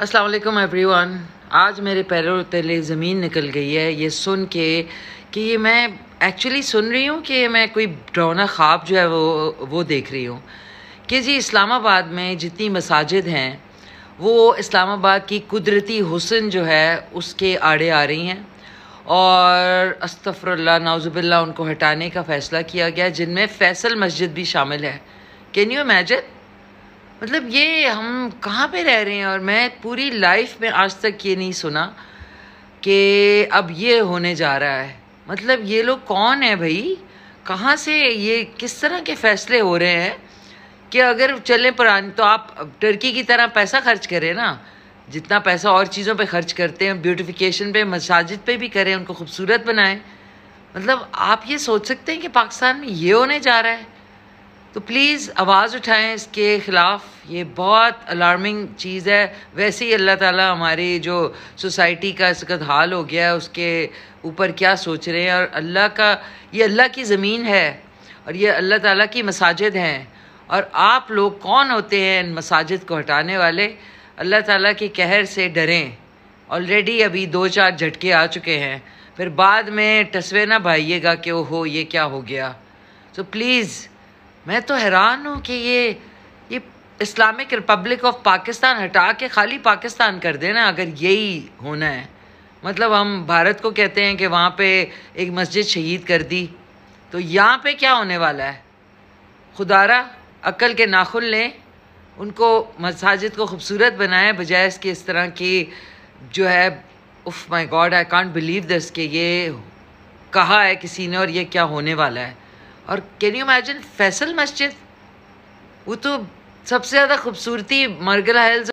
السلام علیکم every one. آج میرے پیروں تلے زمین نکل گئی ہے یہ سن کے کہ یہ میں ایکچولی سن رہی ہوں کہ میں کوئی ڈراؤنا خواب جو ہے وہ دیکھ رہی ہوں کہ جی اسلام آباد میں جتنی مساجد ہیں وہ اسلام آباد کی قدرتی حسن جو ہے اس کے آڑے آ رہی ہیں اور استغفر اللہ نعوذ باللہ ان کو ہٹانے کا فیصلہ کیا گیا جن میں فیصل مسجد بھی شامل ہے. Can you imagine? مطلب یہ ہم کہاں پہ رہ رہے ہیں. اور میں پوری لائف میں آج تک یہ نہیں سنا کہ اب یہ ہونے جا رہا ہے. مطلب یہ لوگ کون ہیں بھائی؟ کہاں سے یہ کس طرح کے فیصلے ہو رہے ہیں کہ اگر چلیں پرانی تو آپ ٹرکی کی طرح پیسہ خرچ کریں نا. جتنا پیسہ اور چیزوں پہ خرچ کرتے ہیں بیوٹیفیکیشن پہ مساجد پہ بھی کریں, ان کو خوبصورت بنائیں. مطلب آپ یہ سوچ سکتے ہیں کہ پاکستان میں یہ ہونے جا رہا ہے؟ تو پلیز آواز اٹھائیں اس کے خلاف. یہ بہت الارمنگ چیز ہے. ویسے ہی اللہ تعالیٰ ہماری جو سوسائٹی کا اس وقت حال ہو گیا ہے اس کے اوپر کیا سوچ رہے ہیں. اور یہ اللہ کی زمین ہے اور یہ اللہ تعالیٰ کی مساجد ہیں. اور آپ لوگ کون ہوتے ہیں ان مساجد کو ہٹانے والے؟ اللہ تعالیٰ کے قہر سے ڈریں. آلریڈی ابھی 2-4 جھٹکے آ چکے ہیں, پھر بعد میں ٹسوے نہ بھائیے گا کہ اوہو یہ کیا ہو گیا. تو پلیز, میں تو حیران ہوں کہ یہ اسلامک ریپبلک آف پاکستان ہٹا کے خالی پاکستان کر دینا اگر یہی ہونا ہے. مطلب ہم بھارت کو کہتے ہیں کہ وہاں پہ ایک مسجد شہید کر دی, تو یہاں پہ کیا ہونے والا ہے؟ خدارا عقل کے ناخن لیں, ان کو مساجد کو خوبصورت بنائیں بجائے اس کے اس طرح کی جو ہے if my God I can't believe this کہ یہ کہا ہے کسی نے اور یہ کیا ہونے والا ہے. اور کین یو امیجن فیصل مسجد, وہ تو سب سے زیادہ خوبصورتی مرگلہ ہلز